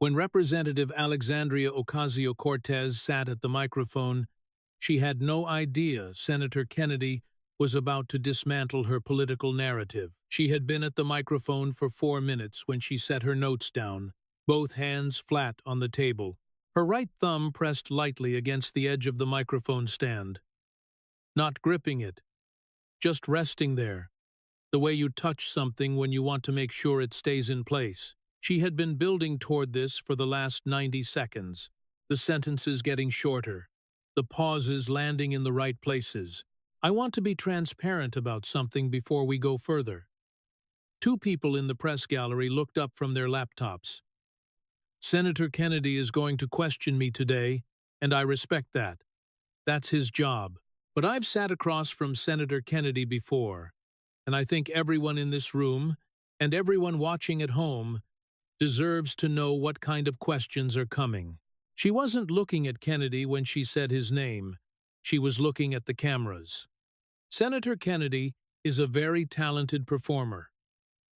When Representative Alexandria Ocasio-Cortez sat at the microphone, she had no idea Senator Kennedy was about to dismantle her political narrative. She had been at the microphone for 4 minutes when she set her notes down, both hands flat on the table, her right thumb pressed lightly against the edge of the microphone stand. Not gripping it, just resting there, the way you touch something when you want to make sure it stays in place. She had been building toward this for the last 90 seconds, the sentences getting shorter, the pauses landing in the right places. I want to be transparent about something before we go further. 2 people in the press gallery looked up from their laptops. Senator Kennedy is going to question me today, and I respect that. That's his job. But I've sat across from Senator Kennedy before, and I think everyone in this room, and everyone watching at home, deserves to know what kind of questions are coming. She wasn't looking at Kennedy when she said his name. She was looking at the cameras. Senator Kennedy is a very talented performer.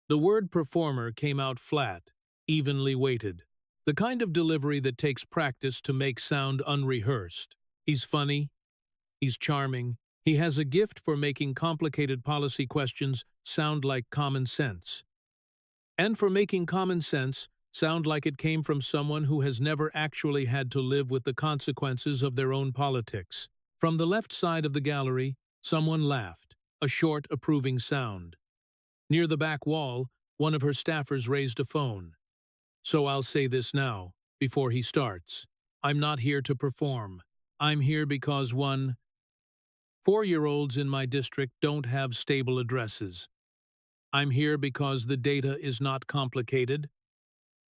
The word performer came out flat, evenly weighted. The kind of delivery that takes practice to make sound unrehearsed. He's funny. He's charming. He has a gift for making complicated policy questions sound like common sense. And for making common sense sound like it came from someone who has never actually had to live with the consequences of their own politics. From the left side of the gallery, someone laughed, a short, approving sound. Near the back wall, one of her staffers raised a phone. So I'll say this now, before he starts. I'm not here to perform. I'm here because 4-year-olds in my district don't have stable addresses. I'm here because the data is not complicated.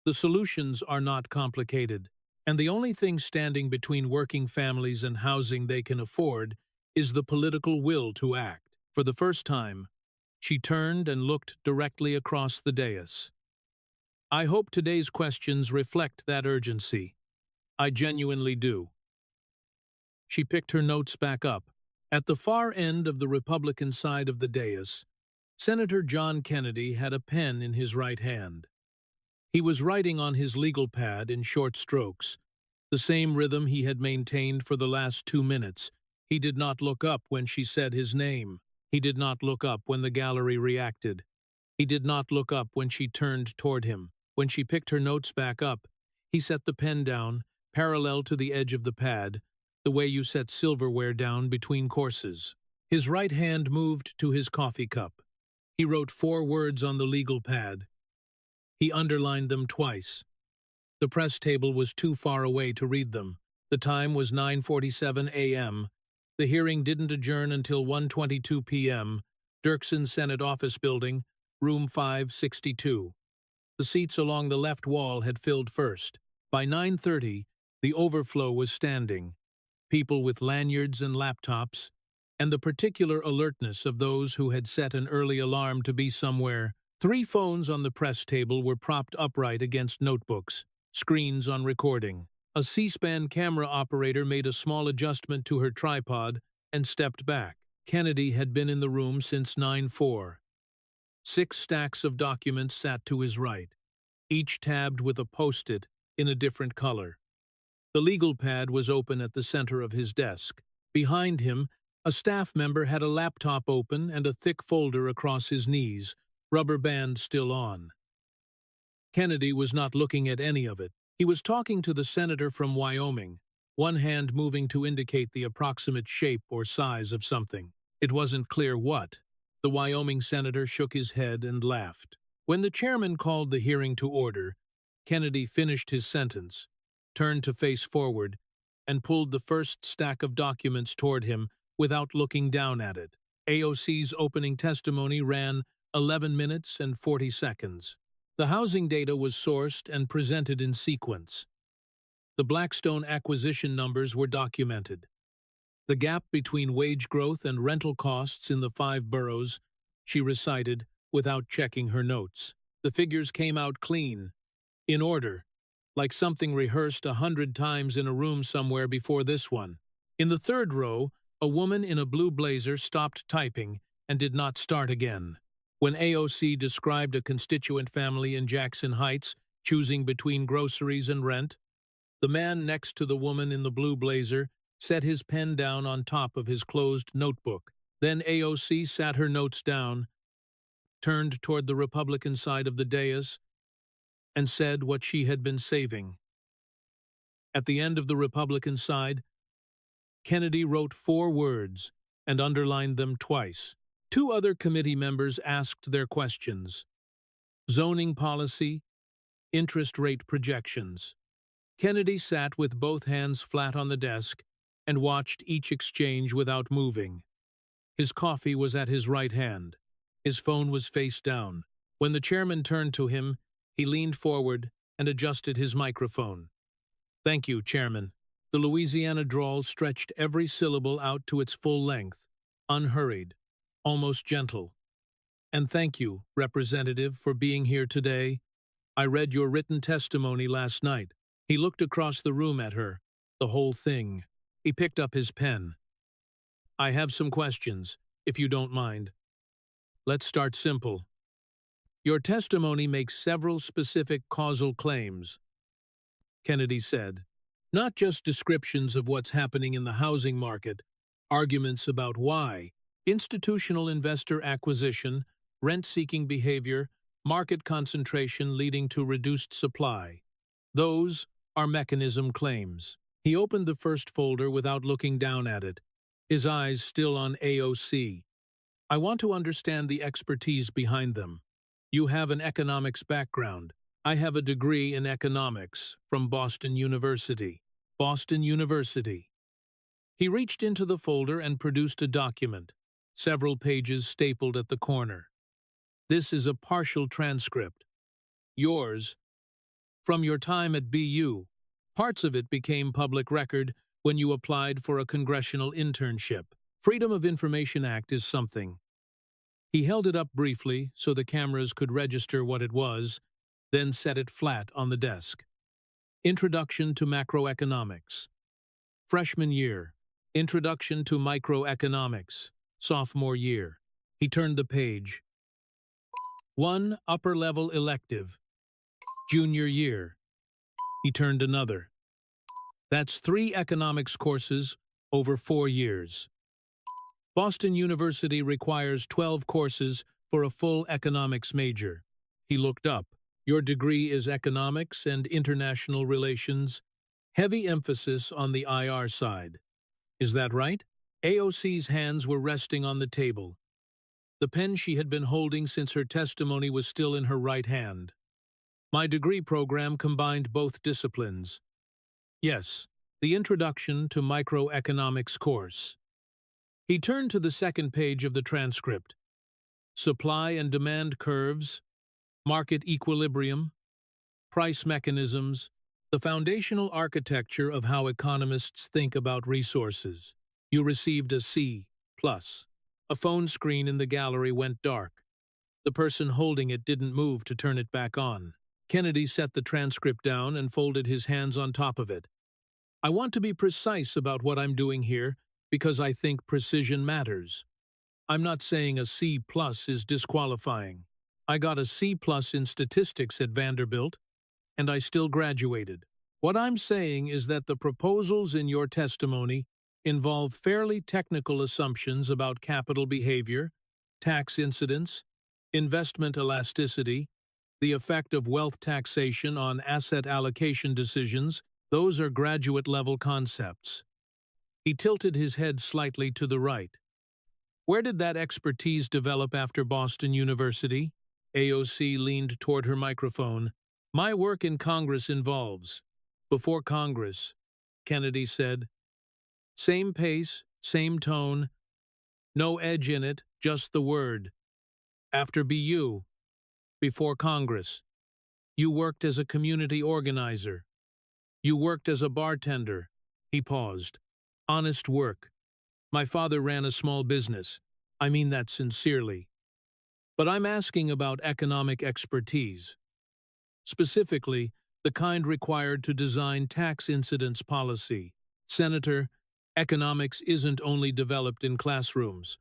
The solutions are not complicated. And the only thing standing between working families and housing they can afford is the political will to act. For the first time, she turned and looked directly across the dais. I hope today's questions reflect that urgency. I genuinely do. She picked her notes back up. At the far end of the Republican side of the dais, Senator John Kennedy had a pen in his right hand. He was writing on his legal pad in short strokes, the same rhythm he had maintained for the last 2 minutes. He did not look up when she said his name. He did not look up when the gallery reacted. He did not look up when she turned toward him. When she picked her notes back up, he set the pen down, parallel to the edge of the pad, the way you set silverware down between courses. His right hand moved to his coffee cup. He wrote 4 words on the legal pad. He underlined them twice. The press table was too far away to read them. The time was 9:47 a.m. The hearing didn't adjourn until 1:22 p.m. Dirksen Senate Office Building, room 562. The seats along the left wall had filled first. By 9:30, the overflow was standing. People with lanyards and laptops, and the particular alertness of those who had set an early alarm to be somewhere. 3 phones on the press table were propped upright against notebooks, screens on recording. A C-SPAN camera operator made a small adjustment to her tripod and stepped back. Kennedy had been in the room since 9:04. 6 stacks of documents sat to his right, each tabbed with a post-it in a different color. The legal pad was open at the center of his desk. Behind him, a staff member had a laptop open and a thick folder across his knees, rubber band still on. Kennedy was not looking at any of it. He was talking to the senator from Wyoming, one hand moving to indicate the approximate shape or size of something. It wasn't clear what. The Wyoming senator shook his head and laughed. When the chairman called the hearing to order, Kennedy finished his sentence, turned to face forward, and pulled the first stack of documents toward him without looking down at it. AOC's opening testimony ran 11 minutes and 40 seconds. The housing data was sourced and presented in sequence. The Blackstone acquisition numbers were documented. The gap between wage growth and rental costs in the 5 boroughs, she recited without checking her notes. The figures came out clean, in order, like something rehearsed 100 times in a room somewhere before this one. In the 3rd row, a woman in a blue blazer stopped typing and did not start again. When AOC described a constituent family in Jackson Heights, choosing between groceries and rent. The man next to the woman in the blue blazer set his pen down on top of his closed notebook. Then AOC sat her notes down, turned toward the Republican side of the dais, and said what she had been saving. At the end of the Republican side, Kennedy wrote 4 words and underlined them twice. 2 other committee members asked their questions. Zoning policy, interest rate projections. Kennedy sat with both hands flat on the desk and watched each exchange without moving. His coffee was at his right hand. His phone was face down. When the chairman turned to him, he leaned forward and adjusted his microphone. "Thank you, Chairman." The Louisiana drawl stretched every syllable out to its full length, unhurried, almost gentle. "And thank you, Representative, for being here today. I read your written testimony last night." He looked across the room at her, the whole thing. He picked up his pen. "I have some questions, if you don't mind. Let's start simple. Your testimony makes several specific causal claims," Kennedy said. "Not just descriptions of what's happening in the housing market, arguments about why, institutional investor acquisition, rent-seeking behavior, market concentration leading to reduced supply. Those are mechanism claims." He opened the first folder without looking down at it, his eyes still on AOC. "I want to understand the expertise behind them. You have an economics background. I have a degree in economics from Boston University." Boston University. He reached into the folder and produced a document, several pages stapled at the corner. "This is a partial transcript. Yours, from your time at BU. Parts of it became public record when you applied for a congressional internship. Freedom of Information Act is something." He held it up briefly so the cameras could register what it was, then set it flat on the desk. Introduction to Macroeconomics. Freshman year. Introduction to Microeconomics. Sophomore year. He turned the page. 1 upper-level elective. Junior year. He turned another. That's 3 economics courses over 4 years. Boston University requires 12 courses for a full economics major. He looked up. Your degree is economics and international relations, heavy emphasis on the IR side. Is that right? AOC's hands were resting on the table. The pen she had been holding since her testimony was still in her right hand. My degree program combined both disciplines. Yes, the Introduction to Microeconomics course. He turned to the second page of the transcript. Supply and demand curves, market equilibrium, price mechanisms, the foundational architecture of how economists think about resources. You received a C+. A phone screen in the gallery went dark. The person holding it didn't move to turn it back on. Kennedy set the transcript down and folded his hands on top of it. "I want to be precise about what I'm doing here because I think precision matters. I'm not saying a C+ is disqualifying. I got a C+ in statistics at Vanderbilt, and I still graduated. What I'm saying is that the proposals in your testimony involve fairly technical assumptions about capital behavior, tax incidence, investment elasticity, the effect of wealth taxation on asset allocation decisions. Those are graduate-level concepts." He tilted his head slightly to the right. "Where did that expertise develop after Boston University?" AOC leaned toward her microphone. "My work in Congress involves." "Before Congress," Kennedy said. Same pace, same tone. No edge in it, just the word. "After BU." "Before Congress." "You worked as a community organizer." "You worked as a bartender." He paused. "Honest work. My father ran a small business. I mean that sincerely. But I'm asking about economic expertise. Specifically, the kind required to design tax incidence policy. Senator, economics isn't only developed in classrooms."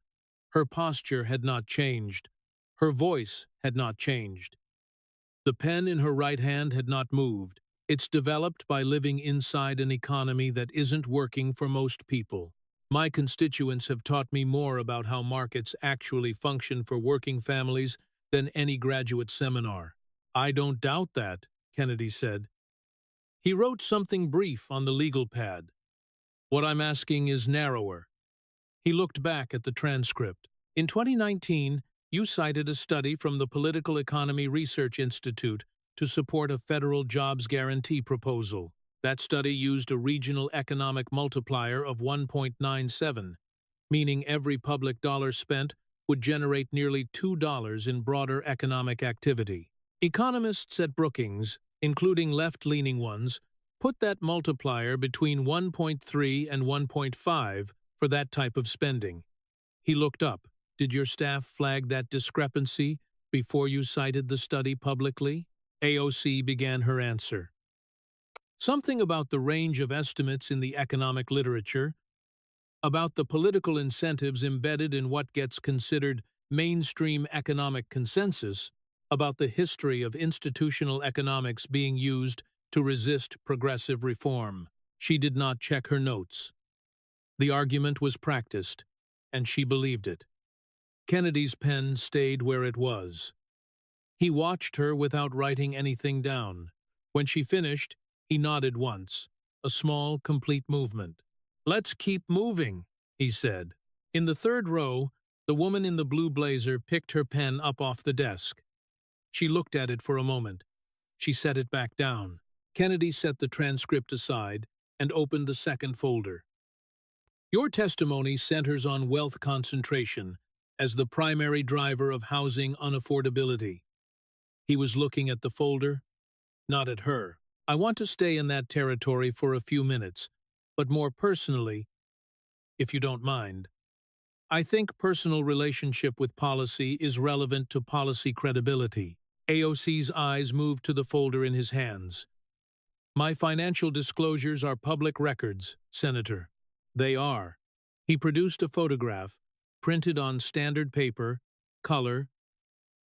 Her posture had not changed. Her voice had not changed. The pen in her right hand had not moved. It's developed by living inside an economy that isn't working for most people. My constituents have taught me more about how markets actually function for working families than any graduate seminar. I don't doubt that, Kennedy said. He wrote something brief on the legal pad. What I'm asking is narrower. He looked back at the transcript. In 2019, you cited a study from the Political Economy Research Institute to support a federal jobs guarantee proposal. That study used a regional economic multiplier of 1.97, meaning every public dollar spent would generate nearly $2 in broader economic activity. Economists at Brookings, including left-leaning ones, put that multiplier between 1.3 and 1.5 for that type of spending. He looked up. Did your staff flag that discrepancy before you cited the study publicly? AOC began her answer. Something about the range of estimates in the economic literature, about the political incentives embedded in what gets considered mainstream economic consensus, about the history of institutional economics being used to resist progressive reform. She did not check her notes. The argument was practiced, and she believed it. Kennedy's pen stayed where it was. He watched her without writing anything down. When she finished, he nodded once, a small, complete movement. "Let's keep moving," he said. In the third row, the woman in the blue blazer picked her pen up off the desk. She looked at it for a moment. She set it back down. Kennedy set the transcript aside and opened the second folder. Your testimony centers on wealth concentration as the primary driver of housing unaffordability. He was looking at the folder, not at her. I want to stay in that territory for a few minutes, but more personally, if you don't mind. I think personal relationship with policy is relevant to policy credibility. AOC's eyes moved to the folder in his hands. My financial disclosures are public records, Senator. They are. He produced a photograph, printed on standard paper, color,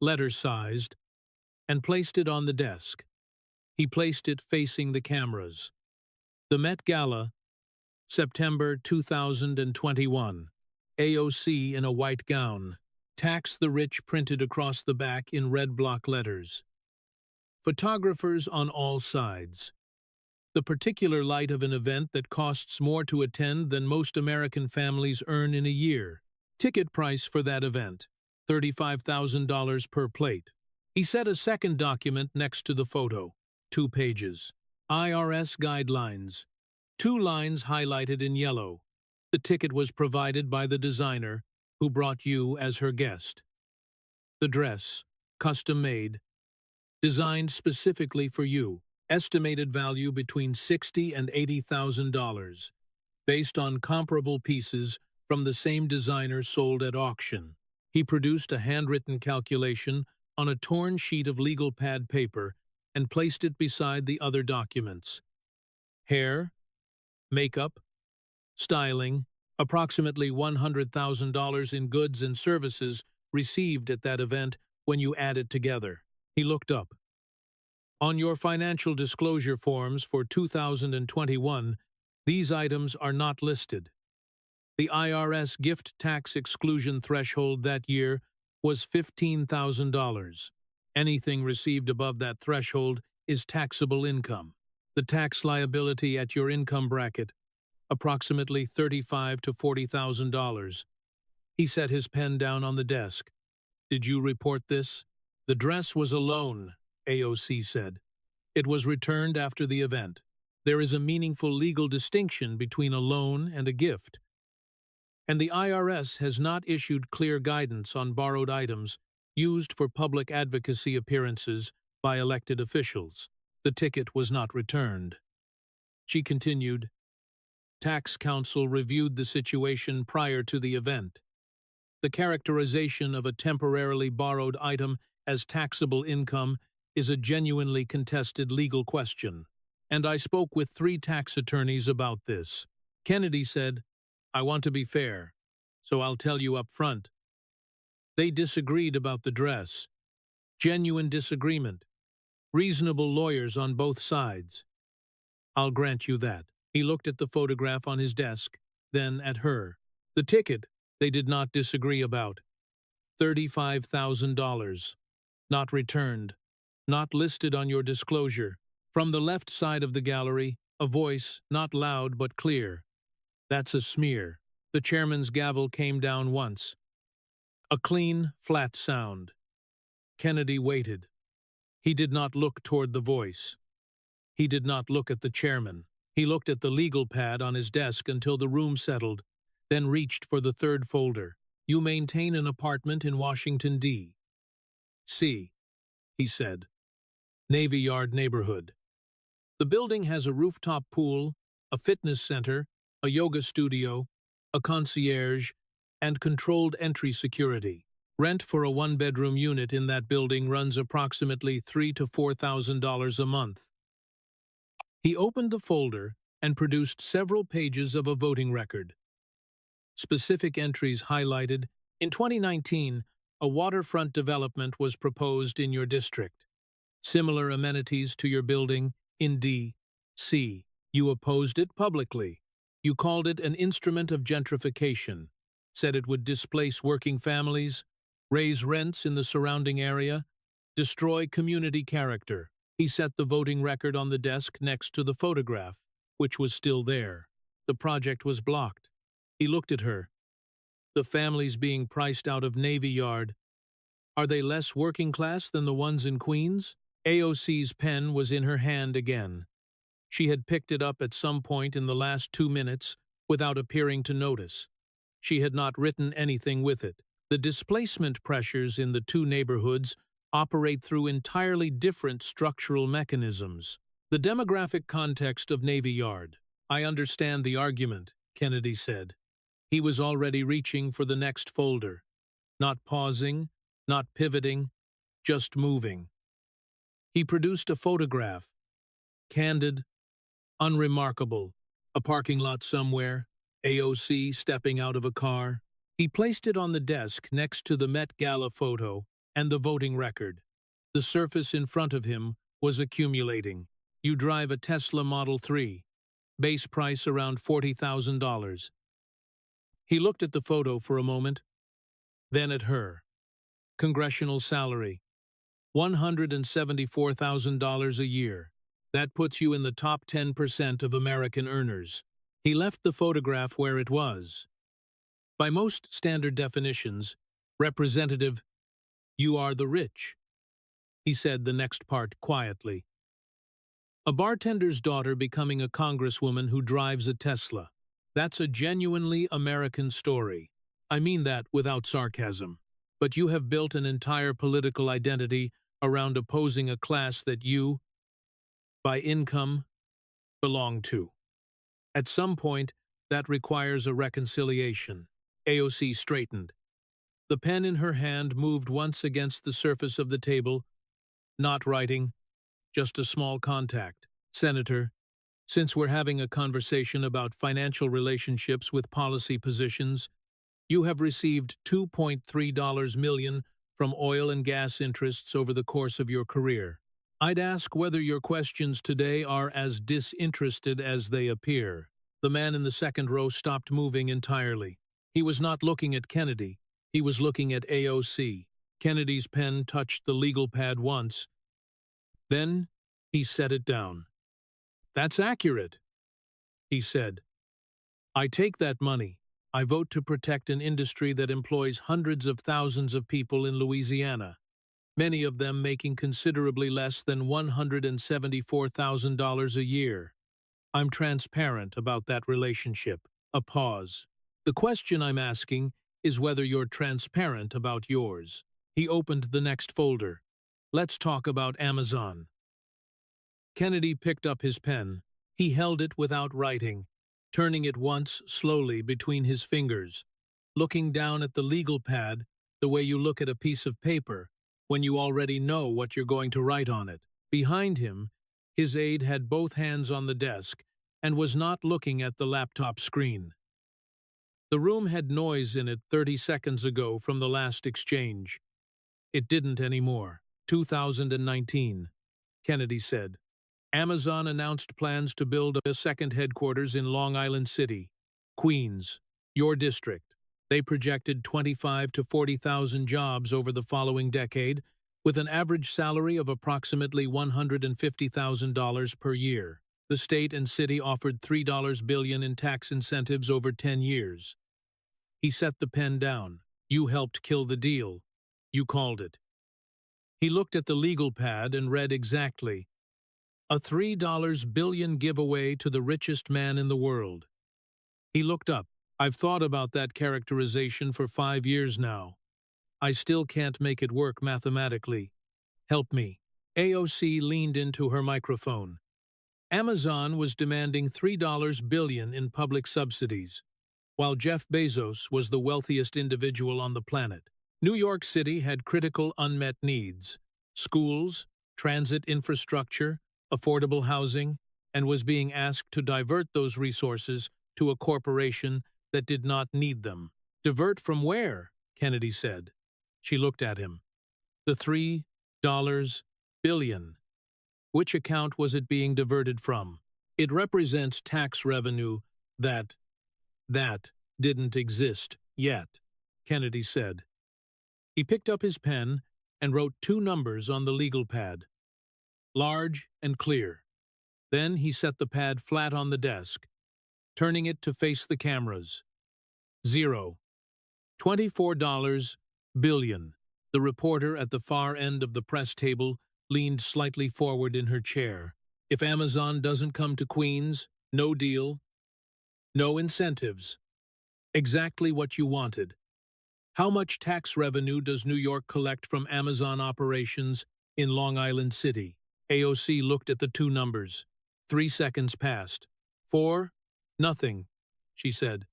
letter-sized, and placed it on the desk. He placed it facing the cameras. The Met Gala, September 2021. AOC in a white gown. Tax the Rich printed across the back in red block letters. Photographers on all sides. The particular light of an event that costs more to attend than most American families earn in a year. Ticket price for that event, $35,000 per plate. He set a second document next to the photo, 2 pages. IRS guidelines, 2 lines highlighted in yellow. The ticket was provided by the designer who brought you as her guest. The dress, custom-made, designed specifically for you. Estimated value between $60,000 and $80,000, based on comparable pieces from the same designer sold at auction. He produced a handwritten calculation on a torn sheet of legal pad paper and placed it beside the other documents. Hair, makeup, styling, approximately $100,000 in goods and services received at that event when you add it together. He looked up. On your financial disclosure forms for 2021, these items are not listed. The IRS gift tax exclusion threshold that year was $15,000. Anything received above that threshold is taxable income. The tax liability at your income bracket, approximately $35,000 to $40,000. He set his pen down on the desk. Did you report this? The dress was a loan, AOC said. It was returned after the event. There is a meaningful legal distinction between a loan and a gift. And the IRS has not issued clear guidance on borrowed items used for public advocacy appearances by elected officials. The ticket was not returned. She continued, Tax counsel reviewed the situation prior to the event. The characterization of a temporarily borrowed item as taxable income is a genuinely contested legal question, and I spoke with 3 tax attorneys about this. Kennedy said, I want to be fair, so I'll tell you up front. They disagreed about the dress. Genuine disagreement. Reasonable lawyers on both sides. I'll grant you that. He looked at the photograph on his desk, then at her. The ticket, they did not disagree about. $35,000. Not returned. Not listed on your disclosure. From the left side of the gallery, a voice, not loud but clear. That's a smear. The chairman's gavel came down once. A clean, flat sound. Kennedy waited. He did not look toward the voice. He did not look at the chairman. He looked at the legal pad on his desk until the room settled, then reached for the third folder. You maintain an apartment in Washington, D.C., he said. Navy Yard neighborhood. The building has a rooftop pool, a fitness center, a yoga studio, a concierge, and controlled entry security. Rent for a one-bedroom unit in that building runs approximately $3,000 to $4,000 a month. He opened the folder and produced several pages of a voting record. Specific entries highlighted, in 2019, a waterfront development was proposed in your district. Similar amenities to your building in D.C. You opposed it publicly. You called it an instrument of gentrification, said it would displace working families, raise rents in the surrounding area, destroy community character. He set the voting record on the desk next to the photograph, which was still there. The project was blocked. He looked at her. The families being priced out of Navy Yard. Are they less working class than the ones in Queens? AOC's pen was in her hand again. She had picked it up at some point in the last 2 minutes without appearing to notice. She had not written anything with it. The displacement pressures in the two neighborhoods operate through entirely different structural mechanisms. The demographic context of Navy Yard. I understand the argument, Kennedy said. He was already reaching for the next folder. Not pausing, not pivoting, just moving. He produced a photograph. Candid, unremarkable. A parking lot somewhere, AOC stepping out of a car. He placed it on the desk next to the Met Gala photo and the voting record. The surface in front of him was accumulating. You drive a Tesla Model 3. Base price around $40,000. He looked at the photo for a moment, then at her. Congressional salary. $174,000 a year. That puts you in the top 10% of American earners. He left the photograph where it was. By most standard definitions, representative, you are the rich. He said the next part quietly. A bartender's daughter becoming a congresswoman who drives a Tesla. That's a genuinely American story. I mean that without sarcasm. But you have built an entire political identity around opposing a class that you, by income, belong to. At some point, that requires a reconciliation. AOC straightened. The pen in her hand moved once against the surface of the table. Not writing, just a small contact. Senator, since we're having a conversation about financial relationships with policy positions, you have received $2.3 million from oil and gas interests over the course of your career. I'd ask whether your questions today are as disinterested as they appear. The man in the second row stopped moving entirely. He was not looking at Kennedy. He was looking at AOC. Kennedy's pen touched the legal pad once. Then he set it down. That's accurate, he said. I take that money. I vote to protect an industry that employs hundreds of thousands of people in Louisiana, many of them making considerably less than $174,000 a year. I'm transparent about that relationship. A pause. The question I'm asking is whether you're transparent about yours. He opened the next folder. Let's talk about Amazon. Kennedy picked up his pen. He held it without writing, turning it once slowly between his fingers, looking down at the legal pad the way you look at a piece of paper when you already know what you're going to write on it. Behind him, his aide had both hands on the desk and was not looking at the laptop screen. The room had noise in it 30 seconds ago from the last exchange. It didn't anymore. 2019. Kennedy said. Amazon announced plans to build a second headquarters in Long Island City, Queens, your district. They projected 25 to 40,000 jobs over the following decade, with an average salary of approximately $150,000 per year. The state and city offered $3 billion in tax incentives over 10 years. He set the pen down. You helped kill the deal. You called it. He looked at the legal pad and read exactly. A $3 billion giveaway to the richest man in the world. He looked up. I've thought about that characterization for 5 years now. I still can't make it work mathematically. Help me. AOC leaned into her microphone. Amazon was demanding $3 billion in public subsidies, while Jeff Bezos was the wealthiest individual on the planet. New York City had critical unmet needs: schools, transit infrastructure, affordable housing, and was being asked to divert those resources to a corporation that did not need them. Divert from where? Kennedy said. She looked at him. The $3 billion. Which account was it being diverted from? It represents tax revenue that didn't exist yet, Kennedy said. He picked up his pen and wrote 2 numbers on the legal pad, large and clear. Then he set the pad flat on the desk, turning it to face the cameras. 0. $24 billion. The reporter at the far end of the press table leaned slightly forward in her chair. If Amazon doesn't come to Queens, no deal, no incentives. Exactly what you wanted. How much tax revenue does New York collect from Amazon operations in Long Island City? AOC looked at the 2 numbers. 3 seconds passed. 4? Nothing, she said.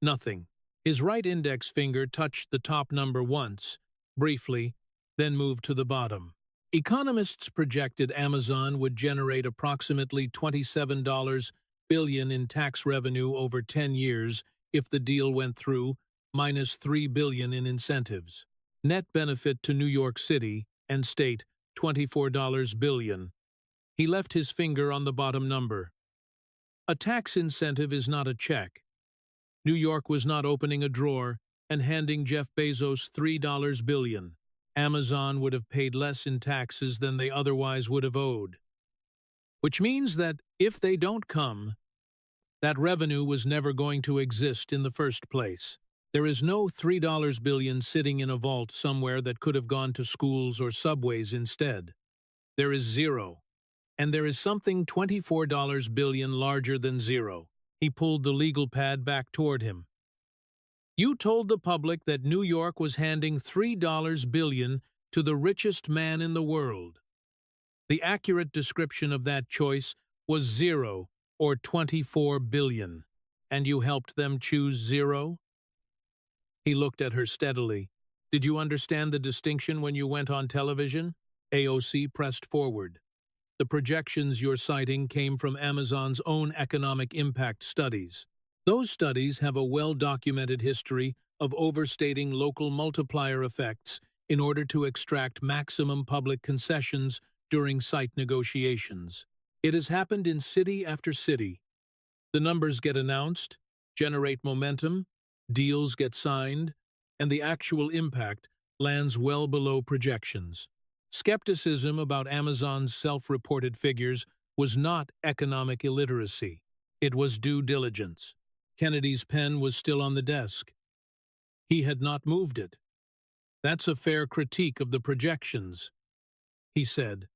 Nothing. His right index finger touched the top number once, briefly, then moved to the bottom. Economists projected Amazon would generate approximately $27 billion in tax revenue over 10 years if the deal went through, minus $3 billion in incentives. Net benefit to New York City and state, $24 billion. He left his finger on the bottom number. A tax incentive is not a check. New York was not opening a drawer and handing Jeff Bezos $3 billion. Amazon would have paid less in taxes than they otherwise would have owed. Which means that if they don't come, that revenue was never going to exist in the first place. There is no $3 billion sitting in a vault somewhere that could have gone to schools or subways instead. There is 0. And there is something $24 billion larger than 0. He pulled the legal pad back toward him. You told the public that New York was handing $3 billion to the richest man in the world. The accurate description of that choice was 0 or $24 billion, and you helped them choose 0? He looked at her steadily. Did you understand the distinction when you went on television? AOC pressed forward. The projections you're citing came from Amazon's own economic impact studies. Those studies have a well-documented history of overstating local multiplier effects in order to extract maximum public concessions during site negotiations. It has happened in city after city. The numbers get announced, generate momentum, deals get signed, and the actual impact lands well below projections. Skepticism about Amazon's self-reported figures was not economic illiteracy. It was due diligence. Kennedy's pen was still on the desk. He had not moved it. That's a fair critique of the projections, he said.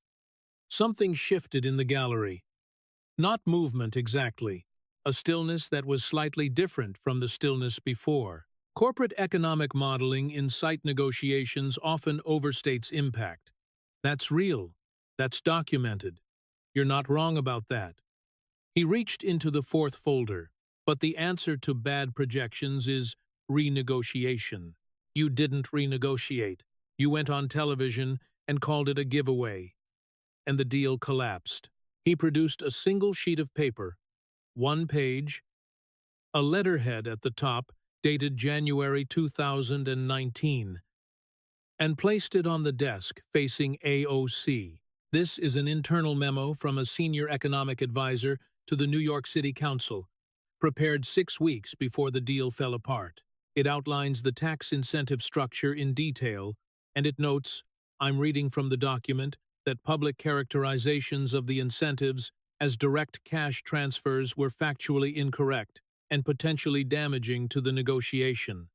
Something shifted in the gallery. Not movement exactly, a stillness that was slightly different from the stillness before. Corporate economic modeling in site negotiations often overstates impact. That's real. That's documented. You're not wrong about that. He reached into the 4th folder. But the answer to bad projections is renegotiation. You didn't renegotiate. You went on television and called it a giveaway. And the deal collapsed. He produced a single sheet of paper, 1 page, a letterhead at the top dated January 2019, and placed it on the desk facing AOC. This is an internal memo from a senior economic advisor to the New York City Council, prepared 6 weeks before the deal fell apart. It outlines the tax incentive structure in detail, and it notes, I'm reading from the document, that public characterizations of the incentives as direct cash transfers were factually incorrect and potentially damaging to the negotiation.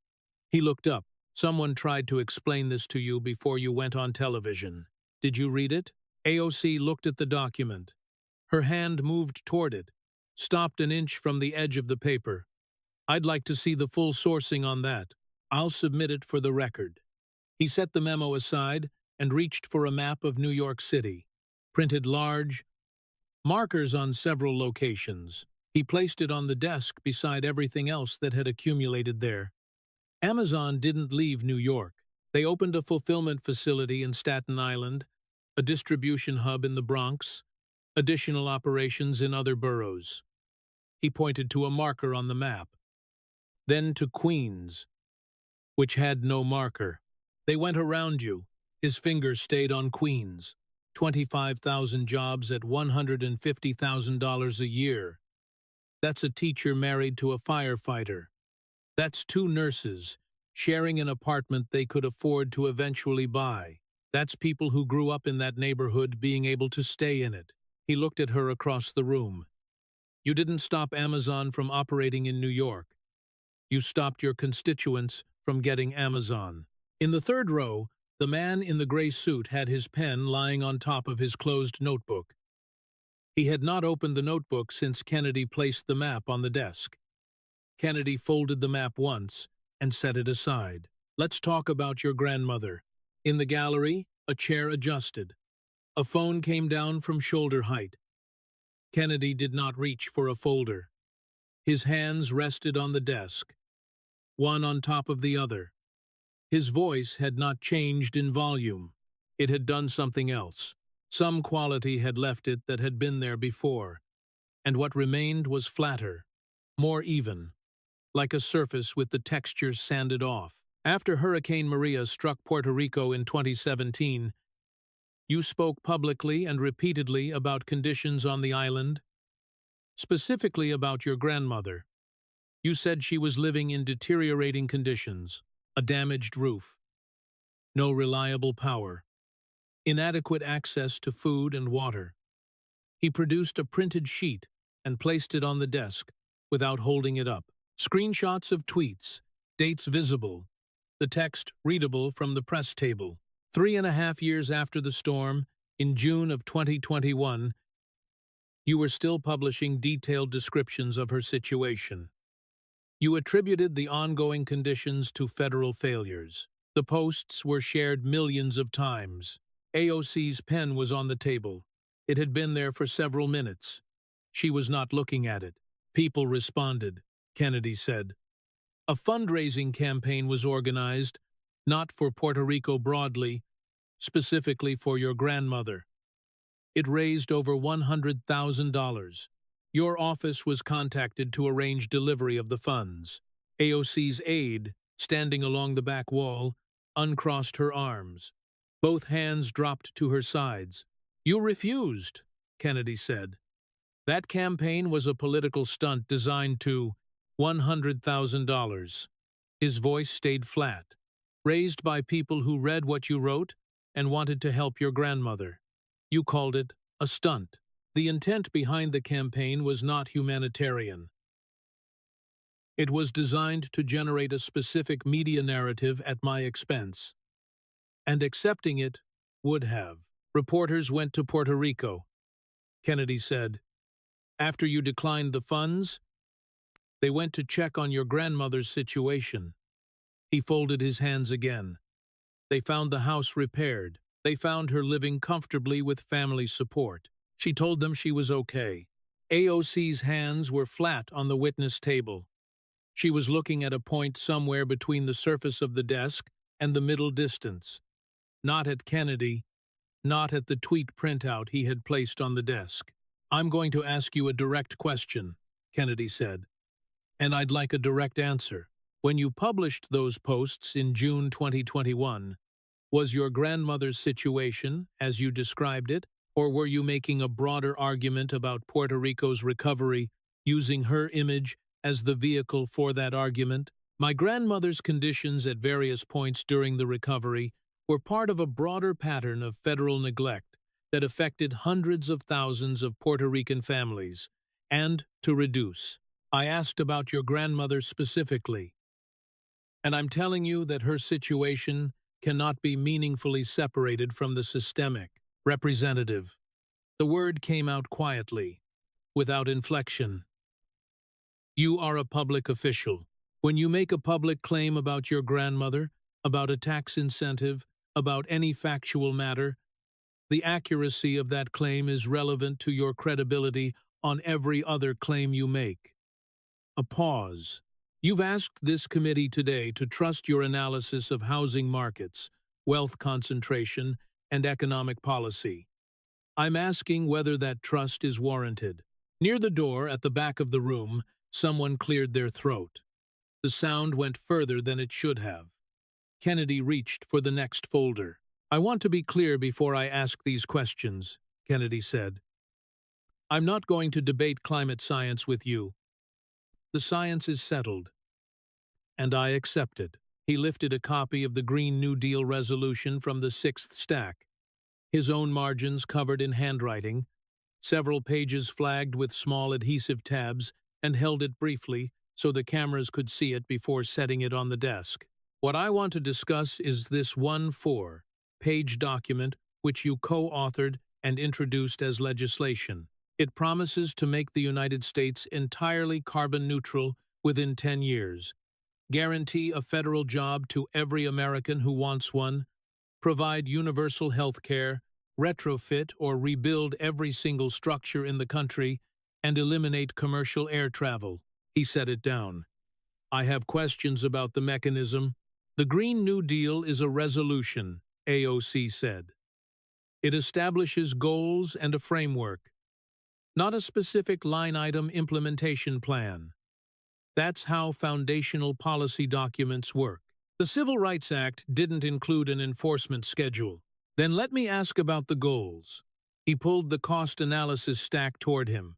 He looked up. Someone tried to explain this to you before you went on television. Did you read it? AOC looked at the document. Her hand moved toward it, stopped an inch from the edge of the paper. I'd like to see the full sourcing on that. I'll submit it for the record. He set the memo aside and reached for a map of New York City, printed large, markers on several locations. He placed it on the desk beside everything else that had accumulated there. Amazon didn't leave New York. They opened a fulfillment facility in Staten Island, a distribution hub in the Bronx, additional operations in other boroughs. He pointed to a marker on the map. Then to Queens, which had no marker. They went around you. His finger stayed on Queens. 25,000 jobs at $150,000 a year. That's a teacher married to a firefighter. That's 2 nurses sharing an apartment they could afford to eventually buy. That's people who grew up in that neighborhood being able to stay in it. He looked at her across the room. You didn't stop Amazon from operating in New York. You stopped your constituents from getting Amazon. In the third row, the man in the gray suit had his pen lying on top of his closed notebook. He had not opened the notebook since Kennedy placed the map on the desk. Kennedy folded the map once and set it aside. Let's talk about your grandmother. In the gallery, a chair adjusted. A phone came down from shoulder height. Kennedy did not reach for a folder. His hands rested on the desk, one on top of the other. His voice had not changed in volume. It had done something else. Some quality had left it that had been there before, and what remained was flatter, more even, like a surface with the texture sanded off. After Hurricane Maria struck Puerto Rico in 2017, you spoke publicly and repeatedly about conditions on the island, specifically about your grandmother. You said she was living in deteriorating conditions, a damaged roof, no reliable power, inadequate access to food and water. He produced a printed sheet and placed it on the desk without holding it up. Screenshots of tweets, dates visible, the text readable from the press table. 3.5 years after the storm, in June of 2021, you were still publishing detailed descriptions of her situation. You attributed the ongoing conditions to federal failures. The posts were shared millions of times. AOC's pen was on the table. It had been there for several minutes. She was not looking at it. People responded, Kennedy said. A fundraising campaign was organized, not for Puerto Rico broadly, specifically for your grandmother. It raised over $100,000. Your office was contacted to arrange delivery of the funds. AOC's aide, standing along the back wall, uncrossed her arms. Both hands dropped to her sides. You refused, Kennedy said. That campaign was a political stunt designed to $100,000. His voice stayed flat, raised by people who read what you wrote and wanted to help your grandmother. You called it a stunt. The intent behind the campaign was not humanitarian. It was designed to generate a specific media narrative at my expense. And accepting it would have. Reporters went to Puerto Rico, Kennedy said. After you declined the funds, they went to check on your grandmother's situation. He folded his hands again. They found the house repaired. They found her living comfortably with family support. She told them she was okay. AOC's hands were flat on the witness table. She was looking at a point somewhere between the surface of the desk and the middle distance. Not at Kennedy, not at the tweet printout he had placed on the desk. I'm going to ask you a direct question, Kennedy said. And I'd like a direct answer. When you published those posts in June 2021, was your grandmother's situation, as you described it, Or were you making a broader argument about Puerto Rico's recovery, using her image as the vehicle for that argument? My grandmother's conditions at various points during the recovery were part of a broader pattern of federal neglect that affected hundreds of thousands of Puerto Rican families. And, to reduce, I asked about your grandmother specifically. And I'm telling you that her situation cannot be meaningfully separated from the systemic. Representative. The word came out quietly, without inflection. You are a public official. When you make a public claim about your grandmother, about a tax incentive, about any factual matter, the accuracy of that claim is relevant to your credibility on every other claim you make. A pause. You've asked this committee today to trust your analysis of housing markets, wealth concentration, and economic policy. I'm asking whether that trust is warranted. Near the door at the back of the room, someone cleared their throat. The sound went further than it should have. Kennedy reached for the next folder. I want to be clear before I ask these questions, Kennedy said. I'm not going to debate climate science with you. The science is settled, and I accept it. He lifted a copy of the Green New Deal resolution from the sixth stack, his own margins covered in handwriting, several pages flagged with small adhesive tabs, and held it briefly so the cameras could see it before setting it on the desk. What I want to discuss is this 4-page document which you co-authored and introduced as legislation. It promises to make the United States entirely carbon neutral within 10 years, guarantee a federal job to every American who wants one, provide universal health care, retrofit or rebuild every single structure in the country, and eliminate commercial air travel. He set it down. I have questions about the mechanism. The Green New Deal is a resolution, AOC said. It establishes goals and a framework, not a specific line-item implementation plan. That's how foundational policy documents work. The Civil Rights Act didn't include an enforcement schedule. Then let me ask about the goals. He pulled the cost analysis stack toward him.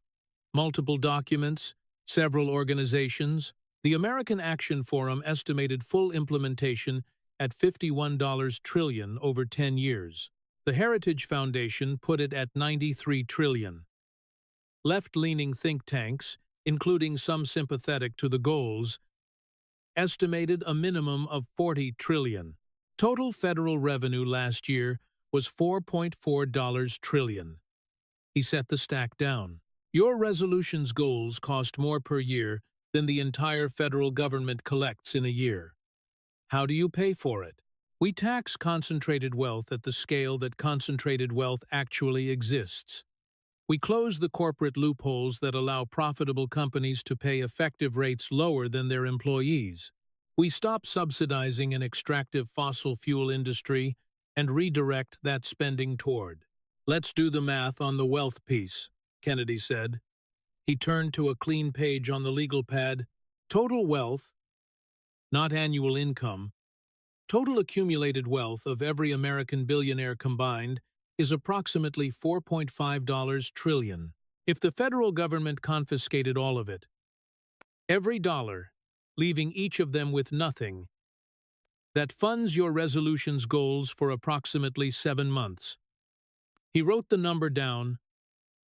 Multiple documents, several organizations. The American Action Forum estimated full implementation at $51 trillion over 10 years. The Heritage Foundation put it at $93 trillion. Left-leaning think tanks, including some sympathetic to the goals, estimated a minimum of $40 trillion. Total federal revenue last year was $4.4 trillion. He set the stack down. Your resolution's goals cost more per year than the entire federal government collects in a year. How do you pay for it? We tax concentrated wealth at the scale that concentrated wealth actually exists. We close the corporate loopholes that allow profitable companies to pay effective rates lower than their employees. We stop subsidizing an extractive fossil fuel industry and redirect that spending toward. Let's do the math on the wealth piece, Kennedy said. He turned to a clean page on the legal pad. Total wealth, not annual income, total accumulated wealth of every American billionaire combined is approximately $4.5 trillion. If the federal government confiscated all of it, every dollar, leaving each of them with nothing, that funds your resolution's goals for approximately 7 months. He wrote the number down,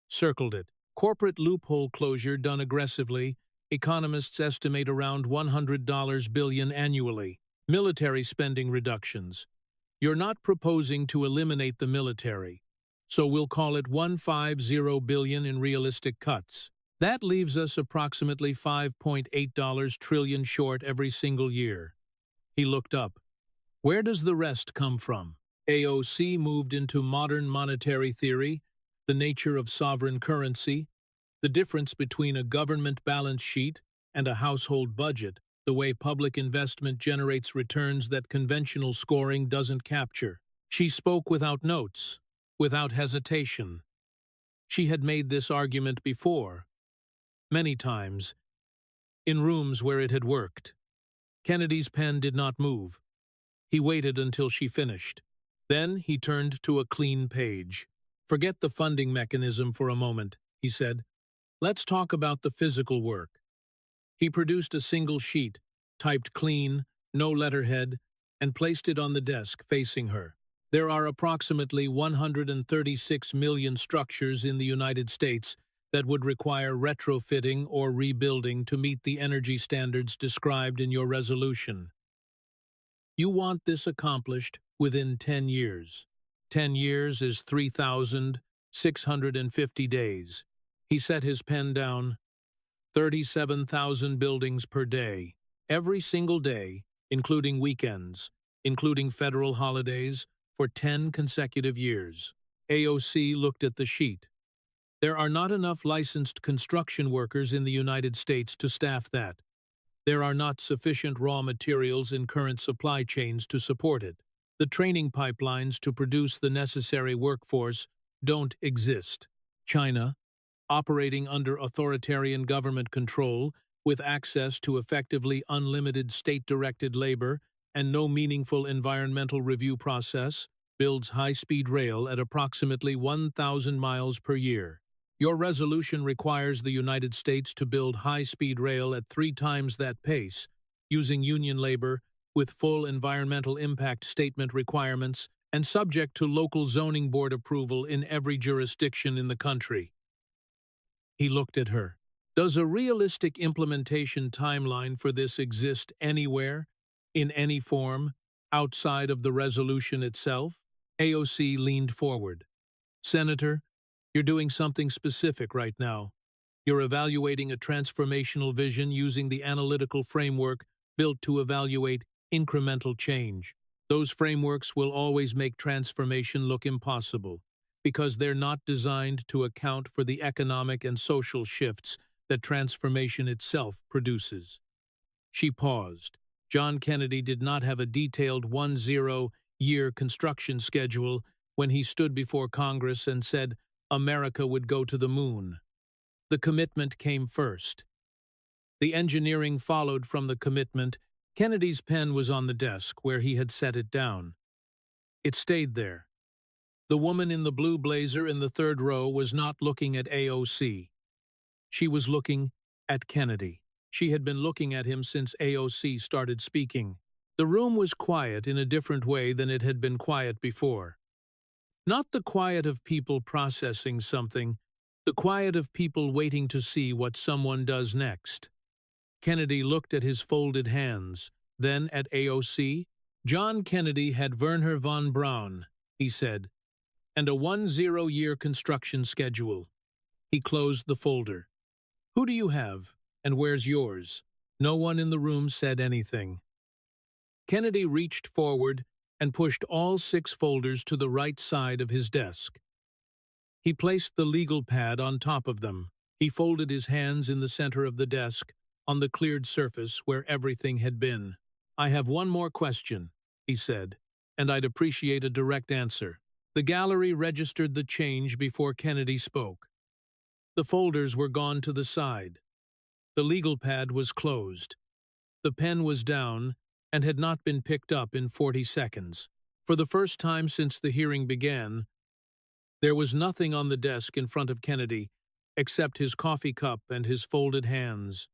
circled it. Corporate loophole closure done aggressively, economists estimate around $100 billion annually. Military spending reductions. You're not proposing to eliminate the military, so we'll call it $150 billion in realistic cuts. That leaves us approximately $5.8 trillion short every single year. He looked up. Where does the rest come from? AOC moved into modern monetary theory, the nature of sovereign currency, the difference between a government balance sheet and a household budget, the way public investment generates returns that conventional scoring doesn't capture. She spoke without notes, without hesitation. She had made this argument before, many times, in rooms where it had worked. Kennedy's pen did not move. He waited until she finished. Then he turned to a clean page. Forget the funding mechanism for a moment, he said. Let's talk about the physical work. He produced a single sheet, typed clean, no letterhead, and placed it on the desk facing her. There are approximately 136 million structures in the United States that would require retrofitting or rebuilding to meet the energy standards described in your resolution. You want this accomplished within 10 years. 10 years is 3,650 days. He set his pen down. 37,000 buildings per day, every single day, including weekends, including federal holidays, for 10 consecutive years. AOC looked at the sheet. There are not enough licensed construction workers in the United States to staff that. There are not sufficient raw materials in current supply chains to support it. The training pipelines to produce the necessary workforce don't exist. China, operating under authoritarian government control, with access to effectively unlimited state-directed labor and no meaningful environmental review process, builds high-speed rail at approximately 1,000 miles per year. Your resolution requires the United States to build high-speed rail at 3 times that pace, using union labor, with full environmental impact statement requirements and subject to local zoning board approval in every jurisdiction in the country. He looked at her. Does a realistic implementation timeline for this exist anywhere, in any form, outside of the resolution itself? AOC leaned forward. Senator, you're doing something specific right now. You're evaluating a transformational vision using the analytical framework built to evaluate incremental change. Those frameworks will always make transformation look impossible, because they're not designed to account for the economic and social shifts that transformation itself produces. She paused. John Kennedy did not have a detailed 10-year construction schedule when he stood before Congress and said America would go to the moon. The commitment came first. The engineering followed from the commitment. Kennedy's pen was on the desk where he had set it down. It stayed there. The woman in the blue blazer in the third row was not looking at AOC. She was looking at Kennedy. She had been looking at him since AOC started speaking. The room was quiet in a different way than it had been quiet before. Not the quiet of people processing something, the quiet of people waiting to see what someone does next. Kennedy looked at his folded hands, then at AOC. John Kennedy had Wernher von Braun, he said, and a 10-year construction schedule. He closed the folder. Who do you have, and where's yours? No one in the room said anything. Kennedy reached forward and pushed all 6 folders to the right side of his desk. He placed the legal pad on top of them. He folded his hands in the center of the desk, on the cleared surface where everything had been. I have one more question, he said, and I'd appreciate a direct answer. The gallery registered the change before Kennedy spoke. The folders were gone to the side. The legal pad was closed. The pen was down and had not been picked up in 40 seconds. For the first time since the hearing began, there was nothing on the desk in front of Kennedy except his coffee cup and his folded hands.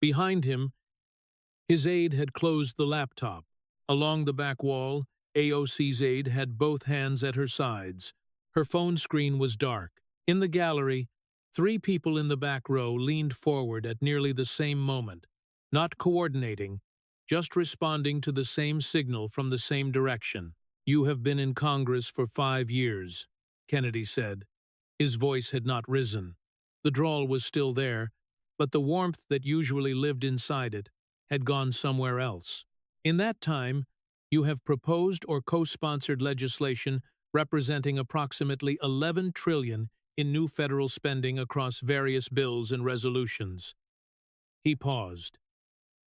Behind him, his aide had closed the laptop. Along the back wall, AOC's aide had both hands at her sides. Her phone screen was dark. In the gallery, 3 people in the back row leaned forward at nearly the same moment, not coordinating, just responding to the same signal from the same direction. You have been in Congress for 5 years, Kennedy said. His voice had not risen. The drawl was still there, but the warmth that usually lived inside it had gone somewhere else. In that time, you have proposed or co-sponsored legislation representing approximately $11 trillion in new federal spending across various bills and resolutions. He paused.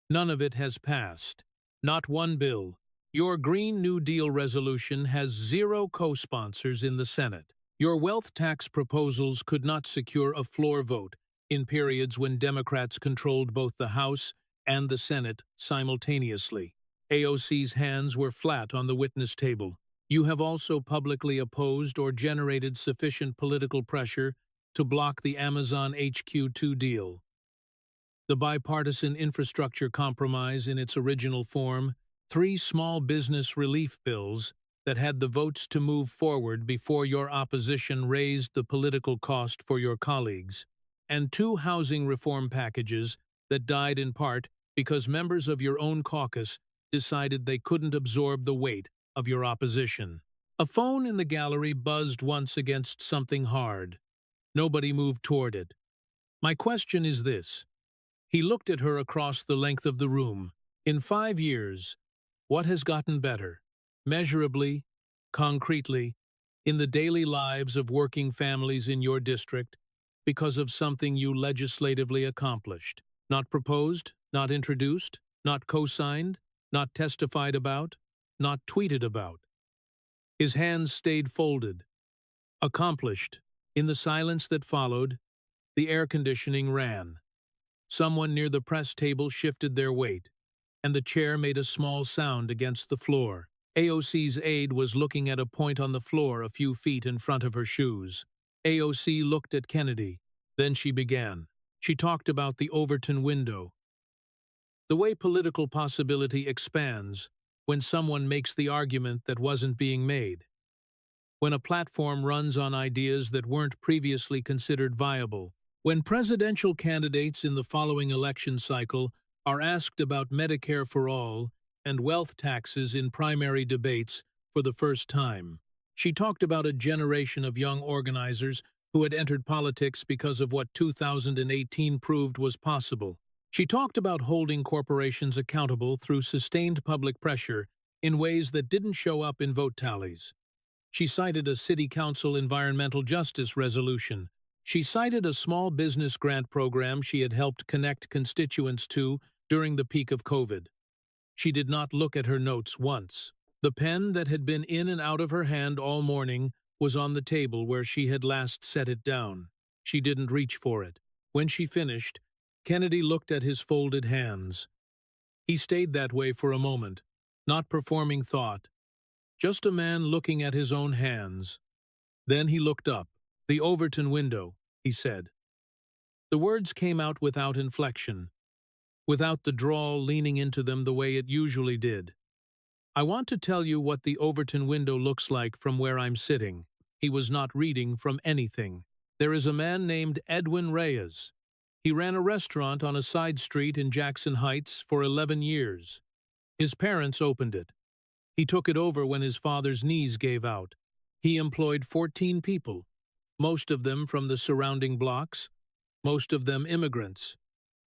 None of it has passed. Not one bill. Your Green New Deal resolution has 0 co-sponsors in the Senate. Your wealth tax proposals could not secure a floor vote in periods when Democrats controlled both the House and the Senate simultaneously. AOC's hands were flat on the witness table. You have also publicly opposed or generated sufficient political pressure to block the Amazon HQ2 deal. The bipartisan infrastructure compromise in its original form, 3 small business relief bills that had the votes to move forward before your opposition raised the political cost for your colleagues, and 2 housing reform packages that died in part because members of your own caucus decided they couldn't absorb the weight of your opposition. A phone in the gallery buzzed once against something hard. Nobody moved toward it. My question is this. He looked at her across the length of the room. In 5 years, what has gotten better? Measurably, concretely, in the daily lives of working families in your district, because of something you legislatively accomplished. Not proposed, not introduced, not co-signed, not testified about, not tweeted about. His hands stayed folded. Accomplished. In the silence that followed, the air conditioning ran. Someone near the press table shifted their weight, and the chair made a small sound against the floor. AOC's aide was looking at a point on the floor a few feet in front of her shoes. AOC looked at Kennedy. Then she began. She talked about the Overton window. The way political possibility expands when someone makes the argument that wasn't being made. When a platform runs on ideas that weren't previously considered viable. When presidential candidates in the following election cycle are asked about Medicare for all and wealth taxes in primary debates for the first time. She talked about a generation of young organizers who had entered politics because of what 2018 proved was possible. She talked about holding corporations accountable through sustained public pressure in ways that didn't show up in vote tallies. She cited a city council environmental justice resolution. She cited a small business grant program she had helped connect constituents to during the peak of COVID. She did not look at her notes once. The pen that had been in and out of her hand all morning was on the table where she had last set it down. She didn't reach for it. When she finished, Kennedy looked at his folded hands. He stayed that way for a moment, not performing thought, just a man looking at his own hands. Then he looked up. The Overton window, he said. The words came out without inflection, without the drawl leaning into them the way it usually did. I want to tell you what the Overton window looks like from where I'm sitting. He was not reading from anything. There is a man named Edwin Reyes. He ran a restaurant on a side street in Jackson Heights for 11 years. His parents opened it. He took it over when his father's knees gave out. He employed 14 people, most of them from the surrounding blocks, most of them immigrants,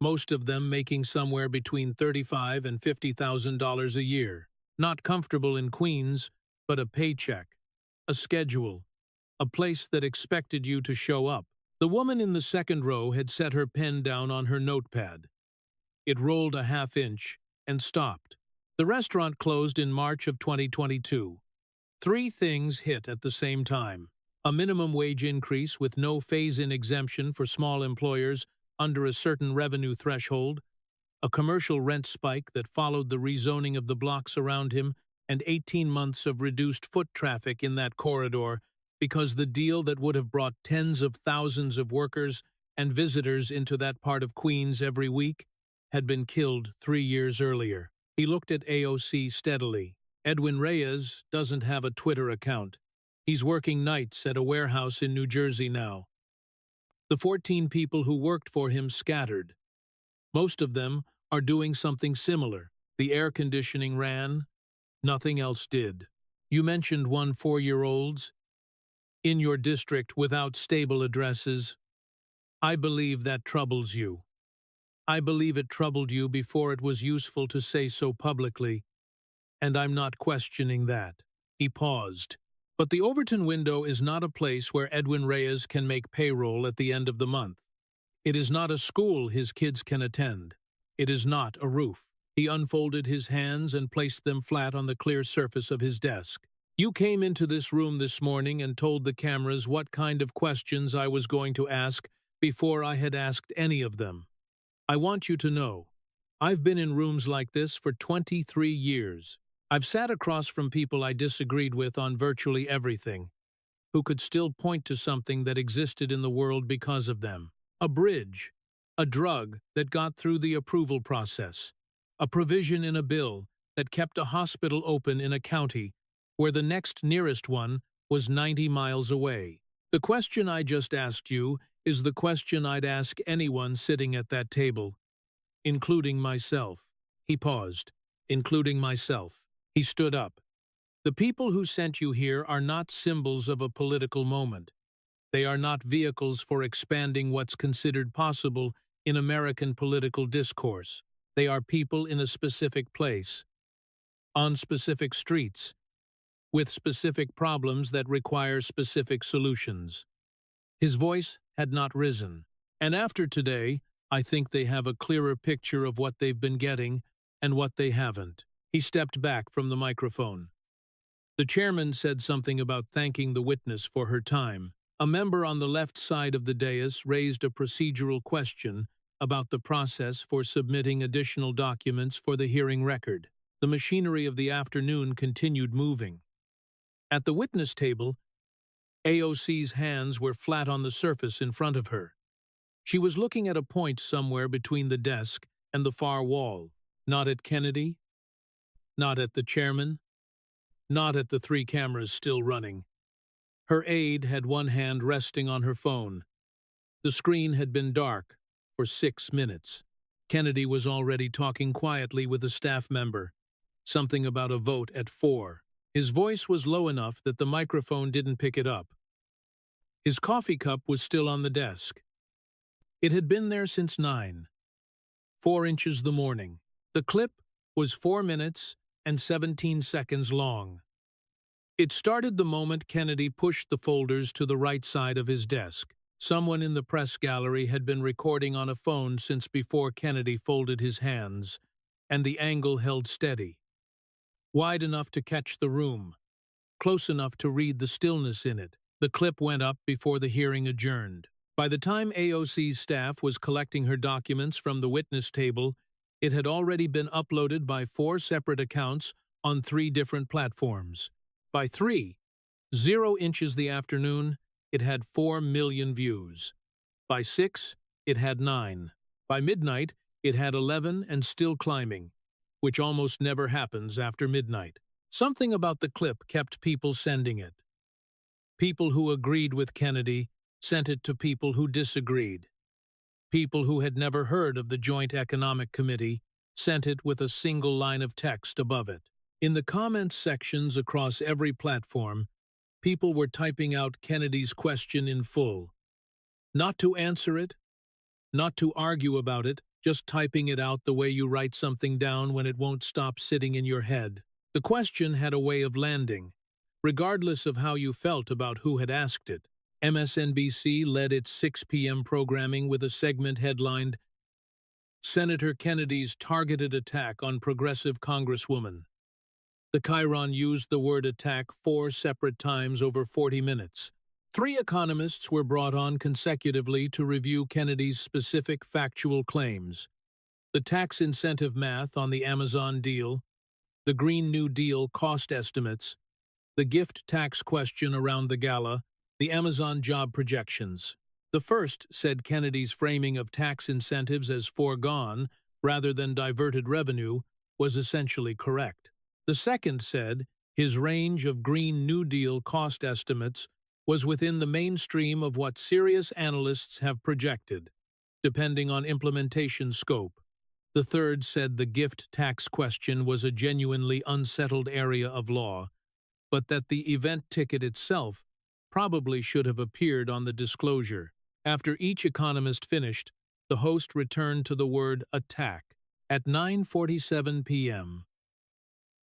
most of them making somewhere between $35,000 and $50,000 a year. Not comfortable in Queens, but a paycheck, a schedule, a place that expected you to show up. The woman in the second row had set her pen down on her notepad. It rolled a half-inch and stopped. The restaurant closed in March of 2022. 3 things hit at the same time. A minimum wage increase with no phase-in exemption for small employers under a certain revenue threshold, a commercial rent spike that followed the rezoning of the blocks around him, and 18 months of reduced foot traffic in that corridor because the deal that would have brought tens of thousands of workers and visitors into that part of Queens every week had been killed 3 years earlier. He looked at AOC steadily. Edwin Reyes doesn't have a Twitter account. He's working nights at a warehouse in New Jersey now. The 14 people who worked for him scattered. Most of them are doing something similar. The air conditioning ran. Nothing else did. You mentioned 1 4-year-olds in your district without stable addresses. I believe that troubles you. I believe it troubled you before it was useful to say so publicly, and I'm not questioning that. He paused. But the Overton window is not a place where Edwin Reyes can make payroll at the end of the month. It is not a school his kids can attend. It is not a roof. He unfolded his hands and placed them flat on the clear surface of his desk. You came into this room this morning and told the cameras what kind of questions I was going to ask before I had asked any of them. I want you to know, I've been in rooms like this for 23 years. I've sat across from people I disagreed with on virtually everything, who could still point to something that existed in the world because of them. A bridge, a drug that got through the approval process, a provision in a bill that kept a hospital open in a county where the next nearest one was 90 miles away. The question I just asked you is the question I'd ask anyone sitting at that table, including myself. He paused. Including myself. He stood up. The people who sent you here are not symbols of a political moment. They are not vehicles for expanding what's considered possible in American political discourse. They are people in a specific place, on specific streets, with specific problems that require specific solutions. His voice had not risen. And after today, I think they have a clearer picture of what they've been getting and what they haven't. He stepped back from the microphone. The chairman said something about thanking the witness for her time. A member on the left side of the dais raised a procedural question about the process for submitting additional documents for the hearing record. The machinery of the afternoon continued moving. At the witness table, AOC's hands were flat on the surface in front of her. She was looking at a point somewhere between the desk and the far wall, not at Kennedy, not at the chairman, not at the three cameras still running. Her aide had one hand resting on her phone. The screen had been dark for 6 minutes. Kennedy was already talking quietly with a staff member, something about a vote at 4. His voice was low enough that the microphone didn't pick it up. His coffee cup was still on the desk. It had been there since 4 inches the morning. The clip was 4 minutes and 17 seconds long. It started the moment Kennedy pushed the folders to the right side of his desk. Someone in the press gallery had been recording on a phone since before Kennedy folded his hands, and the angle held steady. Wide enough to catch the room, close enough to read the stillness in it. The clip went up before the hearing adjourned. By the time AOC's staff was collecting her documents from the witness table, it had already been uploaded by 4 separate accounts on 3 different platforms. By 0 inches the afternoon, it had 4 million views. By 6, it had 9. By midnight, it had 11 and still climbing, which almost never happens after midnight. Something about the clip kept people sending it. People who agreed with Kennedy sent it to people who disagreed. People who had never heard of the Joint Economic Committee sent it with a single line of text above it. In the comments sections across every platform, people were typing out Kennedy's question in full. Not to answer it, not to argue about it, just typing it out the way you write something down when it won't stop sitting in your head. The question had a way of landing, regardless of how you felt about who had asked it. MSNBC led its 6 p.m. programming with a segment headlined, "Senator Kennedy's Targeted Attack on Progressive Congresswoman." The chyron used the word attack 4 separate times over 40 minutes. 3 economists were brought on consecutively to review Kennedy's specific factual claims: the tax incentive math on the Amazon deal, the Green New Deal cost estimates, the gift tax question around the gala, the Amazon job projections. The first said Kennedy's framing of tax incentives as foregone rather than diverted revenue was essentially correct. The second said his range of Green New Deal cost estimates was within the mainstream of what serious analysts have projected, depending on implementation scope. The third said the gift tax question was a genuinely unsettled area of law, but that the event ticket itself probably should have appeared on the disclosure. After each economist finished, the host returned to the word attack at 9:47 p.m.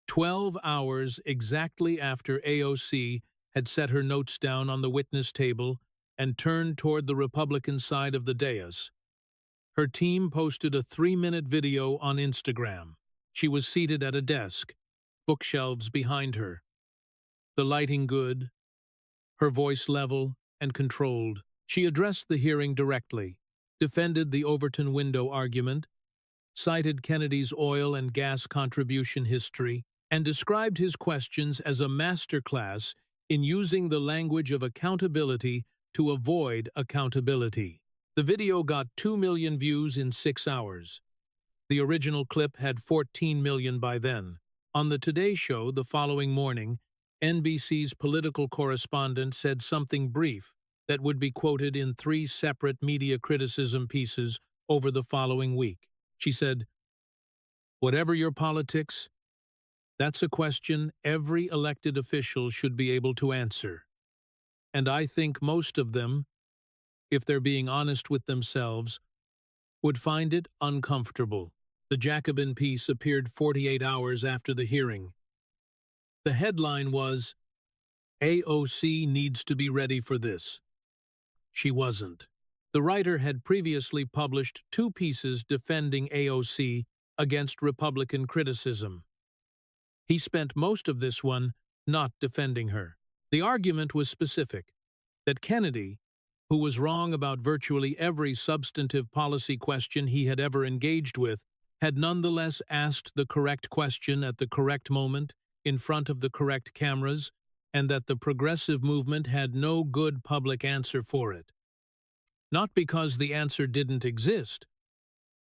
12 hours exactly after AOC had set her notes down on the witness table and turned toward the Republican side of the dais. Her team posted a 3-minute video on Instagram. She was seated at a desk, bookshelves behind her. The lighting good, her voice level and controlled. She addressed the hearing directly, defended the Overton window argument, cited Kennedy's oil and gas contribution history, and described his questions as a masterclass in using the language of accountability to avoid accountability. The video got 2 million views in 6 hours. The original clip had 14 million by then. On the Today Show the following morning, NBC's political correspondent said something brief that would be quoted in 3 separate media criticism pieces over the following week. She said, "Whatever your politics, that's a question every elected official should be able to answer. And I think most of them, if they're being honest with themselves, would find it uncomfortable." The Jacobin piece appeared 48 hours after the hearing. The headline was, "AOC needs to be ready for this." She wasn't. The writer had previously published 2 pieces defending AOC against Republican criticism. He spent most of this one not defending her. The argument was specific, that Kennedy, who was wrong about virtually every substantive policy question he had ever engaged with, had nonetheless asked the correct question at the correct moment, in front of the correct cameras, and that the progressive movement had no good public answer for it. Not because the answer didn't exist,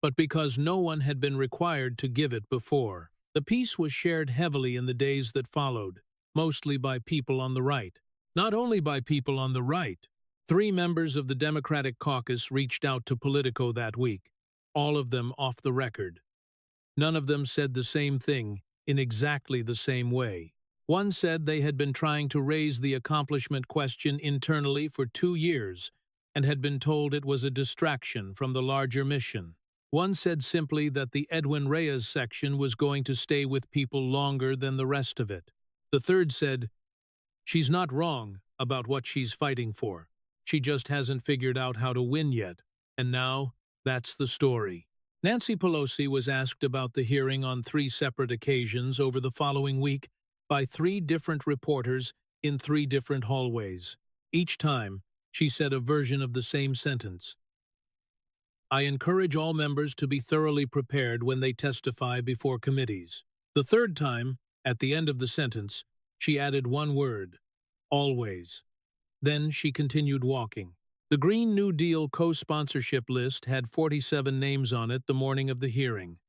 but because no one had been required to give it before. The piece was shared heavily in the days that followed, mostly by people on the right. Not only by people on the right. 3 members of the Democratic caucus reached out to Politico that week, all of them off the record. None of them said the same thing in exactly the same way. One said they had been trying to raise the accomplishment question internally for 2 years and had been told it was a distraction from the larger mission. One said simply that the Edwin Reyes section was going to stay with people longer than the rest of it. The third said, "She's not wrong about what she's fighting for. She just hasn't figured out how to win yet. And now, that's the story." Nancy Pelosi was asked about the hearing on 3 separate occasions over the following week by 3 different reporters in 3 different hallways. Each time, she said a version of the same sentence. "I encourage all members to be thoroughly prepared when they testify before committees." The third time, at the end of the sentence, she added one word, "always." Then she continued walking. The Green New Deal co-sponsorship list had 47 names on it the morning of the hearing.